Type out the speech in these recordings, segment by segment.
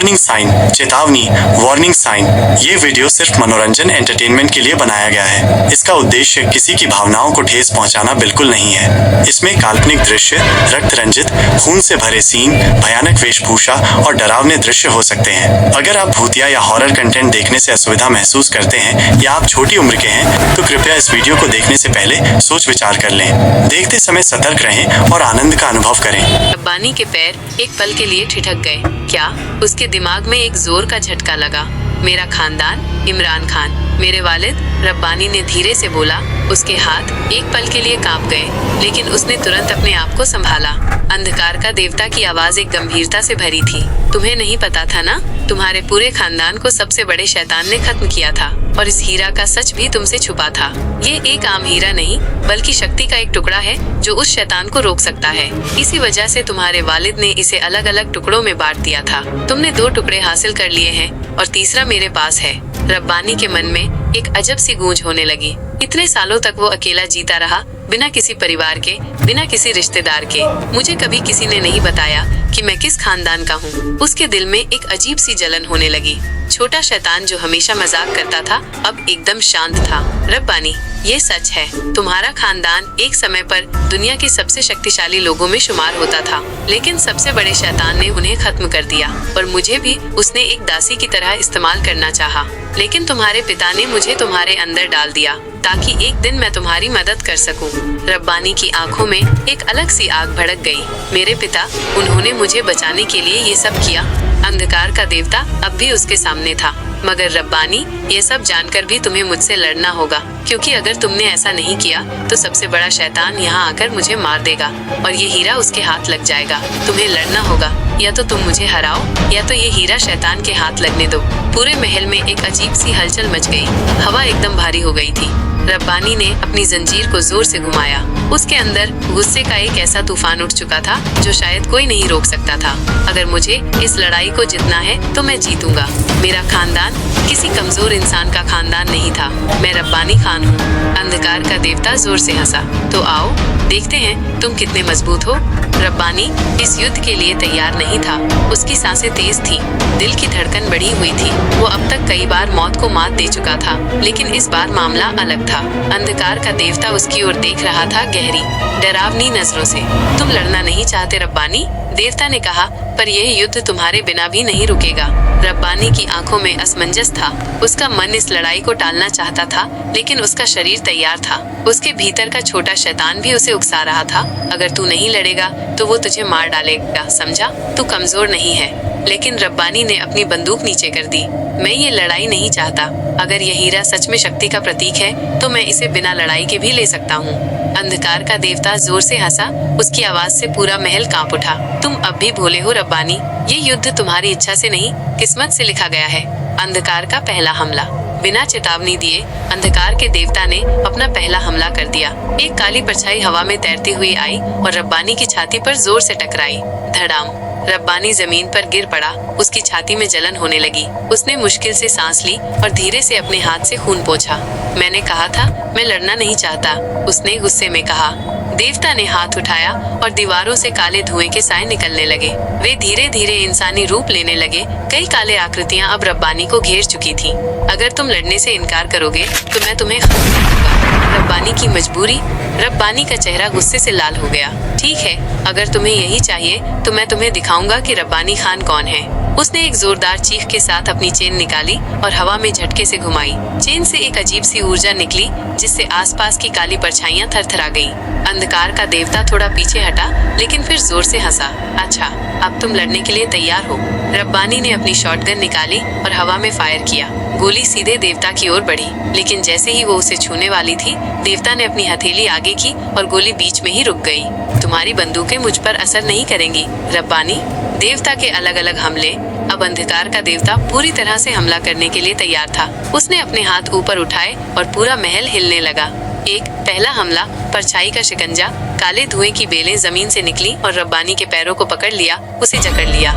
Warning sign, चेतावनी, warning sign. ये video सिर्फ मनोरंजन एंटरटेनमेंट के लिए बनाया गया है। इसका उद्देश्य किसी की भावनाओं को ठेस पहुंचाना बिल्कुल नहीं है। इसमें काल्पनिक दृश्य, रक्त रंजित, खून से भरे सीन, भयानक वेशभूषा और डरावने दृश्य हो सकते हैं। अगर आप भूतिया या हॉरर कंटेंट देखने से असुविधा महसूस करते हैं या आप छोटी उम्र के हैं तो कृपया इस वीडियो को देखने से पहले सोच विचार कर लें। देखते समय सतर्क रहें और आनंद का अनुभव करें। रब्बानी के पैर एक पल के लिए ठिठक गए। क्या? उसके दिमाग में एक जोर का झटका लगा। मेरा खानदान, इमरान खान, मेरे वालिद, रब्बानी ने धीरे से बोला। उसके हाथ एक पल के लिए कांप गए, लेकिन उसने तुरंत अपने आप को संभाला। अंधकार का देवता की आवाज एक गंभीरता से भरी थी। तुम्हें नहीं पता था ना? तुम्हारे पूरे खानदान को सबसे बड़े शैतान ने खत्म किया था, और इस हीरा का सच भी तुमसे छुपा था। ये एक आम हीरा नहीं, बल्कि शक्ति का एक टुकड़ा है जो उस शैतान को रोक सकता है। इसी वजह से तुम्हारे वालिद ने इसे अलग अलग टुकड़ों में बांट दिया था। तुमने 2 टुकड़े हासिल कर लिए हैं और तीसरा मेरे पास है। रब्बानी के मन में एक अजब सी गूंज होने लगी। इतने सालों तक वो अकेला जीता रहा, बिना किसी परिवार के, बिना किसी रिश्तेदार के। मुझे कभी किसी ने नहीं बताया कि मैं किस खानदान का हूँ। उसके दिल में एक अजीब सी जलन होने लगी। छोटा शैतान जो हमेशा मजाक करता था, अब एकदम शांत था। रब्बानी, ये सच है, तुम्हारा खानदान एक समय पर दुनिया के सबसे शक्तिशाली लोगों में शुमार होता था, लेकिन सबसे बड़े शैतान ने उन्हें खत्म कर दिया, और मुझे भी उसने एक दासी की तरह इस्तेमाल करना चाहा। लेकिन तुम्हारे पिता ने मुझे तुम्हारे अंदर डाल दिया ताकि एक दिन मैं तुम्हारी मदद कर सकूं। रब्बानी की आंखों में एक अलग सी आग भड़क गई। मेरे पिता, उन्होंने मुझे बचाने के लिए ये सब किया। अंधकार का देवता अब भी उसके सामने था। मगर रब्बानी, ये सब जानकर भी तुम्हें मुझसे लड़ना होगा, क्योंकि अगर तुमने ऐसा नहीं किया तो सबसे बड़ा शैतान यहाँ आकर मुझे मार देगा और ये हीरा उसके हाथ लग जाएगा। तुम्हें लड़ना होगा, या तो तुम मुझे हराओ या तो ये हीरा शैतान के हाथ लगने दो। पूरे महल में एक अजीब सी हलचल मच गई। हवा एकदम भारी हो गई थी। रब्बानी ने अपनी जंजीर को जोर से घुमाया। उसके अंदर गुस्से का एक ऐसा तूफान उठ चुका था जो शायद कोई नहीं रोक सकता था। अगर मुझे इस लड़ाई को जीतना है तो मैं जीतूंगा। मेरा खानदान किसी कमजोर इंसान का खानदान नहीं था। मैं रब्बानी खान हूँ। अंधकार का देवता जोर से हंसा। तो आओ, देखते हैं तुम कितने मजबूत हो। रब्बानी इस युद्ध के लिए तैयार नहीं था। उसकी सांसें तेज थी, दिल की धड़कन बढ़ी हुई थी। वो अब तक कई बार मौत को मात दे चुका था, लेकिन इस बार मामला अलग था। अंधकार का देवता उसकी ओर देख रहा था गहरी, डरावनी नजरों से। तुम लड़ना नहीं चाहते रब्बानी? देवता ने कहा, पर यह युद्ध तुम्हारे बिना भी नहीं रुकेगा। रब्बानी की आंखों में असमंजस था। उसका मन इस लड़ाई को टालना चाहता था, लेकिन उसका शरीर तैयार था। उसके भीतर का छोटा शैतान भी उसे उकसा रहा था। अगर तू नहीं लड़ेगा तो वो तुझे मार डालेगा, समझा? तू कमजोर नहीं है। लेकिन रब्बानी ने अपनी बंदूक नीचे कर दी। मैं ये लड़ाई नहीं चाहता। अगर यह हीरा सच में शक्ति का प्रतीक है तो मैं इसे बिना लड़ाई के भी ले सकता हूँ। अंधकार का देवता जोर से हंसा। उसकी आवाज से पूरा महल कांप उठा। तुम अब भी भोले हो रब्बानी। ये युद्ध तुम्हारी इच्छा से नहीं, किस्मत से लिखा गया है। अंधकार का पहला हमला। बिना चेतावनी दिए अंधकार के देवता ने अपना पहला हमला कर दिया। एक काली परछाई हवा में तैरती हुई आई और रब्बानी की छाती पर जोर से टकराई। धड़ाम। रब्बानी जमीन पर गिर पड़ा। उसकी छाती में जलन होने लगी। उसने मुश्किल से सांस ली और धीरे से अपने हाथ से खून पोंछा। मैंने कहा था, मैं लड़ना नहीं चाहता, उसने गुस्से में कहा। देवता ने हाथ उठाया और दीवारों से काले धुएं के साए निकलने लगे। वे धीरे धीरे इंसानी रूप लेने लगे। कई काले आकृतियां अब रब्बानी को घेर चुकी थीं। अगर तुम लड़ने से इनकार करोगे तो मैं तुम्हें खत्म करूंगा। रब्बानी की मजबूरी। रब्बानी का चेहरा गुस्से से लाल हो गया। ठीक है, अगर तुम्हें यही चाहिए तो मैं तुम्हें दिखाऊंगा कि रब्बानी खान कौन है। उसने एक जोरदार चीख के साथ अपनी चेन निकाली और हवा में झटके से घुमाई। चेन से एक अजीब सी ऊर्जा निकली, जिससे आसपास की काली परछाइयां थरथरा गईं। अंधकार का देवता थोड़ा पीछे हटा, लेकिन फिर जोर से हंसा। अच्छा, अब तुम लड़ने के लिए तैयार हो। रब्बानी ने अपनी शॉटगन निकाली और हवा में फायर किया। गोली सीधे देवता की ओर बढ़ी, लेकिन जैसे ही वो उसे छूने वाली थी, देवता ने अपनी हथेली आगे की और गोली बीच में ही रुक गई। तुम्हारी बंदूकें मुझ पर असर नहीं करेंगी रब्बानी। देवता के अलग अलग हमले। अब अंधकार का देवता पूरी तरह से हमला करने के लिए तैयार था। उसने अपने हाथ ऊपर उठाए और पूरा महल हिलने लगा। एक पहला हमला, परछाई का शिकंजा। काले धुएं की बेलें जमीन से निकली और रब्बानी के पैरों को पकड़ लिया, उसे जकड़ लिया।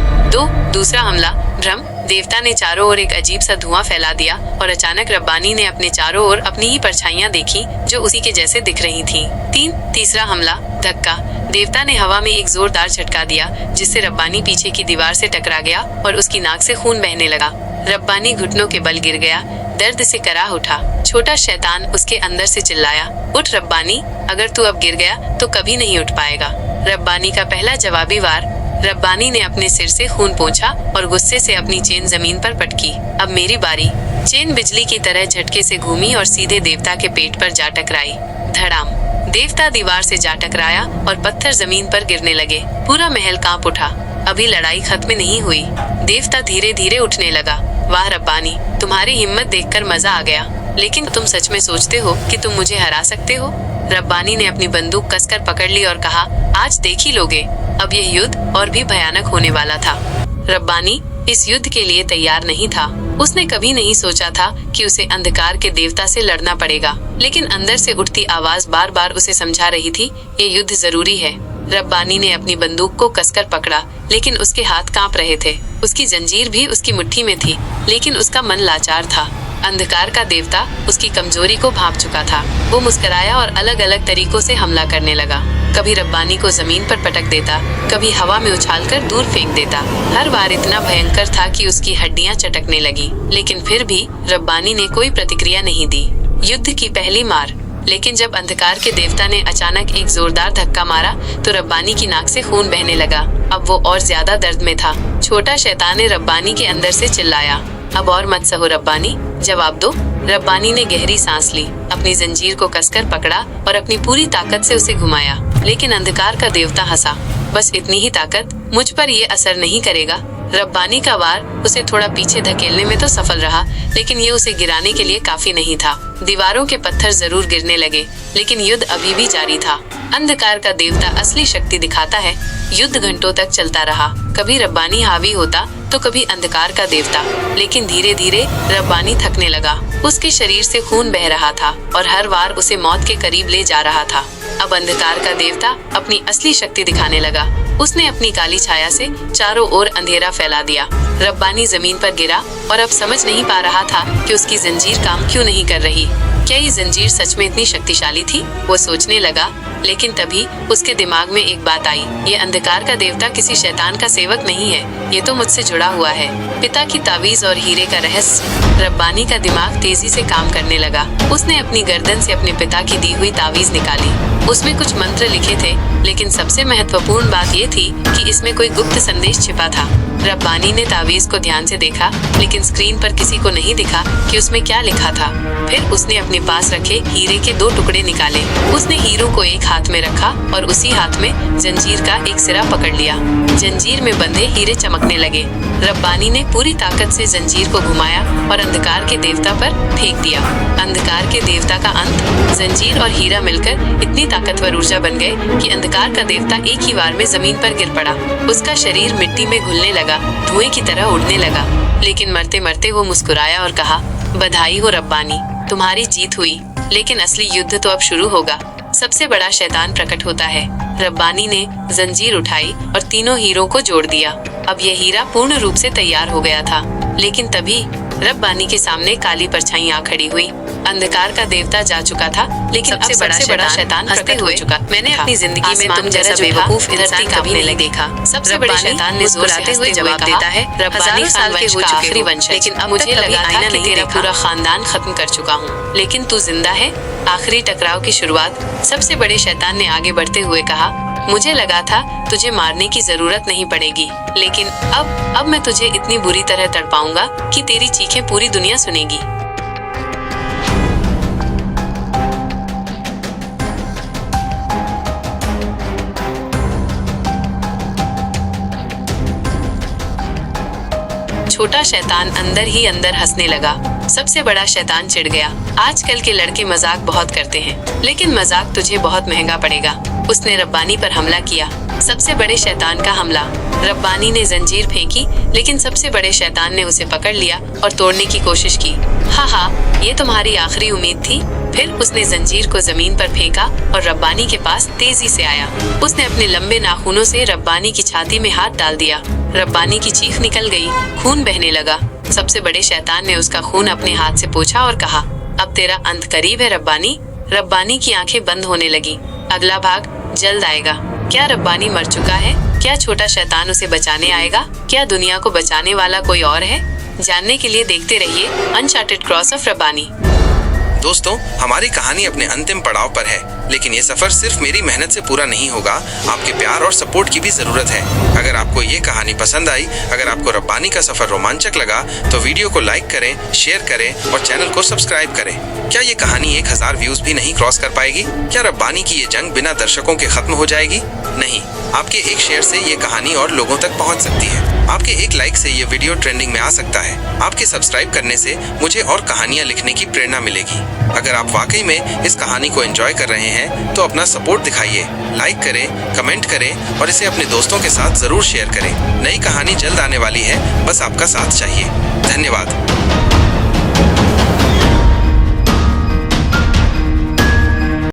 दूसरा हमला, भ्रम। देवता ने चारों ओर एक अजीब सा धुआं फैला दिया और अचानक रब्बानी ने अपने चारों ओर अपनी ही परछाइयां देखी जो उसी के जैसे दिख रही थीं। तीसरा हमला, धक्का। देवता ने हवा में एक जोरदार झटका दिया, जिससे रब्बानी पीछे की दीवार से टकरा गया और उसकी नाक से खून बहने लगा। रब्बानी घुटनों के बल गिर गया, दर्द से कराह उठा। छोटा शैतान उसके अंदर से चिल्लाया, उठ रब्बानी, अगर तू अब गिर गया तो कभी नहीं उठ पाएगा। रब्बानी का पहला जवाबी वार। रब्बानी ने अपने सिर से खून पोंछा और गुस्से से अपनी चेन जमीन पर पटकी। अब मेरी बारी। चेन बिजली की तरह झटके से घूमी और सीधे देवता के पेट पर जा टकराई। धड़ाम। देवता दीवार से जा टकराया और पत्थर जमीन पर गिरने लगे। पूरा महल कांप उठा। अभी लड़ाई खत्म नहीं हुई। देवता धीरे धीरे उठने लगा। वाह रब्बानी, तुम्हारी हिम्मत देखकर मजा आ गया, लेकिन तुम सच में सोचते हो कि तुम मुझे हरा सकते हो? रब्बानी ने अपनी बंदूक कसकर पकड़ ली और कहा, आज देख ही लोगे। अब यह युद्ध और भी भयानक होने वाला था। रब्बानी इस युद्ध के लिए तैयार नहीं था। उसने कभी नहीं सोचा था कि उसे अंधकार के देवता से लड़ना पड़ेगा, लेकिन अंदर से उठती आवाज बार बार उसे समझा रही थी, ये युद्ध जरूरी है। रब्बानी ने अपनी बंदूक को कसकर पकड़ा, लेकिन उसके हाथ कांप रहे थे। उसकी जंजीर भी उसकी मुट्ठी में थी, लेकिन उसका मन लाचार था। अंधकार का देवता उसकी कमजोरी को भांप चुका था। वो मुस्कुराया और अलग अलग तरीकों से हमला करने लगा। कभी रब्बानी को जमीन पर पटक देता, कभी हवा में उछालकर दूर फेंक देता। हर बार इतना भयंकर था कि उसकी हड्डियां चटकने लगी, लेकिन फिर भी रब्बानी ने कोई प्रतिक्रिया नहीं दी। युद्ध की पहली मार। लेकिन जब अंधकार के देवता ने अचानक एक जोरदार धक्का मारा तो रब्बानी की नाक से खून बहने लगा। अब वो और ज्यादा दर्द में था। छोटा शैतान ने रब्बानी के अंदर से चिल्लाया, अब और मत सहो रब्बानी, जवाब दो। रब्बानी ने गहरी सांस ली, अपनी जंजीर को कसकर पकड़ा और अपनी पूरी ताकत से उसे घुमाया। लेकिन अंधकार का देवता हंसा, बस इतनी ही ताकत, मुझ पर ये असर नहीं करेगा। रब्बानी का वार उसे थोड़ा पीछे धकेलने में तो सफल रहा, लेकिन ये उसे गिराने के लिए काफी नहीं था। दीवारों के पत्थर जरूर गिरने लगे, लेकिन युद्ध अभी भी जारी था। अंधकार का देवता असली शक्ति दिखाता है। युद्ध घंटों तक चलता रहा। कभी रब्बानी हावी होता तो कभी अंधकार का देवता, लेकिन धीरे धीरे रब्बानी थकने लगा। उसके शरीर से खून बह रहा था और हर वार उसे मौत के करीब ले जा रहा था। अब अंधकार का देवता अपनी असली शक्ति दिखाने लगा। उसने अपनी काली छाया से चारों ओर अंधेरा फैला दिया। रब्बानी जमीन पर गिरा और अब समझ नहीं पा रहा था कि उसकी जंजीर काम क्यों नहीं कर रही। क्या ये जंजीर सच में इतनी शक्तिशाली थी? वो सोचने लगा, लेकिन तभी उसके दिमाग में एक बात आई, ये अंधकार का देवता किसी शैतान का सेवक नहीं है, ये तो मुझसे जुड़ा हुआ है। पिता की तावीज और हीरे का रहस्य। रब्बानी का दिमाग तेजी से काम करने लगा। उसने अपनी गर्दन से अपने पिता की दी हुई तावीज निकाली। उसमें कुछ मंत्र लिखे थे, लेकिन सबसे महत्वपूर्ण बात ये थी कि इसमें कोई गुप्त संदेश छिपा था। रब्बानी ने तावीज को ध्यान से देखा, लेकिन स्क्रीन पर किसी को नहीं दिखा कि उसमें क्या लिखा था। फिर उसने अपने पास रखे हीरे के 2 टुकड़े निकाले। उसने हीरों को एक हाथ में रखा और उसी हाथ में जंजीर का एक सिरा पकड़ लिया। जंजीर में बंधे हीरे चमकने लगे। रब्बानी ने पूरी ताकत से जंजीर को घुमाया और अंधकार के देवता पर फेंक दिया। अंधकार के देवता का अंत। जंजीर और हीरा मिलकर इतनी ताकतवर ऊर्जा बन गए कि अंधकार का देवता एक ही वार में जमीन पर गिर पड़ा। उसका शरीर मिट्टी में घुलने लगा, धुएं की तरह उड़ने लगा। लेकिन मरते मरते वो मुस्कुराया और कहा, बधाई हो रब्बानी, तुम्हारी जीत हुई, लेकिन असली युद्ध तो अब शुरू होगा। सबसे बड़ा शैतान प्रकट होता है। रब्बानी ने जंजीर उठाई और तीनों हीरों को जोड़ दिया। अब यह हीरा पूर्ण रूप से तैयार हो गया था। लेकिन तभी रब्बानी के सामने काली परछाई आ खड़ी हुई। अंधकार का देवता जा चुका था, लेकिन सबसे बड़ा शैतान हंसते हुए चुका। मैंने अपनी जिंदगी में तुम जैसा बेवकूफ इंसान कभी नहीं देखा। सबसे बड़े शैतान ने मुस्कुराते हुए जवाब देता है, रब्बानी साल के हो चुके वंश, लेकिन अब मुझे लगा था कि तेरा पूरा खानदान खत्म कर चुका हूँ, लेकिन तू जिंदा है। आखिरी टकराव की शुरुआत। सबसे बड़े शैतान ने आगे बढ़ते हुए कहा, मुझे लगा था तुझे मारने की जरूरत नहीं पड़ेगी, लेकिन अब मैं तुझे इतनी बुरी तरह तड़पाऊंगा कि तेरी चीखें पूरी दुनिया सुनेगी। छोटा शैतान अंदर ही अंदर हंसने लगा। सबसे बड़ा शैतान चिढ़ गया। आजकल के लड़के मजाक बहुत करते हैं, लेकिन मजाक तुझे बहुत महंगा पड़ेगा। उसने रब्बानी पर हमला किया। सबसे बड़े शैतान का हमला। रब्बानी ने जंजीर फेंकी, लेकिन सबसे बड़े शैतान ने उसे पकड़ लिया और तोड़ने की कोशिश की। हाँ, ये तुम्हारी आखिरी उम्मीद थी। फिर उसने जंजीर को जमीन पर फेंका और रब्बानी के पास तेजी से आया। उसने अपने लंबे नाखूनों से रब्बानी की छाती में हाथ डाल दिया। रब्बानी की चीख निकल गई, खून बहने लगा। सबसे बड़े शैतान ने उसका खून अपने हाथ से पोंछा और कहा, अब तेरा अंत करीब है रब्बानी। रब्बानी की आंखें बंद होने लगी। अगला भाग जल्द आएगा। क्या रब्बानी मर चुका है? क्या छोटा शैतान उसे बचाने आएगा? क्या दुनिया को बचाने वाला कोई और है? जानने के लिए देखते रहिए अनचार्टेड क्रॉस ऑफ रब्बानी। दोस्तों, हमारी कहानी अपने अंतिम पड़ाव पर है, लेकिन ये सफर सिर्फ मेरी मेहनत से पूरा नहीं होगा। आपके प्यार और सपोर्ट की भी जरूरत है। अगर आपको ये कहानी पसंद आई, अगर आपको रब्बानी का सफर रोमांचक लगा, तो वीडियो को लाइक करें, शेयर करें और चैनल को सब्सक्राइब करें। क्या ये कहानी 1000 व्यूज भी नहीं क्रॉस कर पाएगी? क्या रब्बानी की ये जंग बिना दर्शकों के खत्म हो जाएगी? नहीं, आपके एक शेयर से ये कहानी और लोगों तक पहुंच सकती है। आपके एक लाइक से ये वीडियो ट्रेंडिंग में आ सकता है। आपके सब्सक्राइब करने से मुझे और कहानियां लिखने की प्रेरणा मिलेगी। अगर आप वाकई में इस कहानी को एंजॉय कर रहे हैं तो अपना सपोर्ट दिखाइए, लाइक करें, कमेंट करें और इसे अपने दोस्तों के साथ जरूर शेयर करें। नई कहानी जल्द आने वाली है, बस आपका साथ चाहिए। धन्यवाद।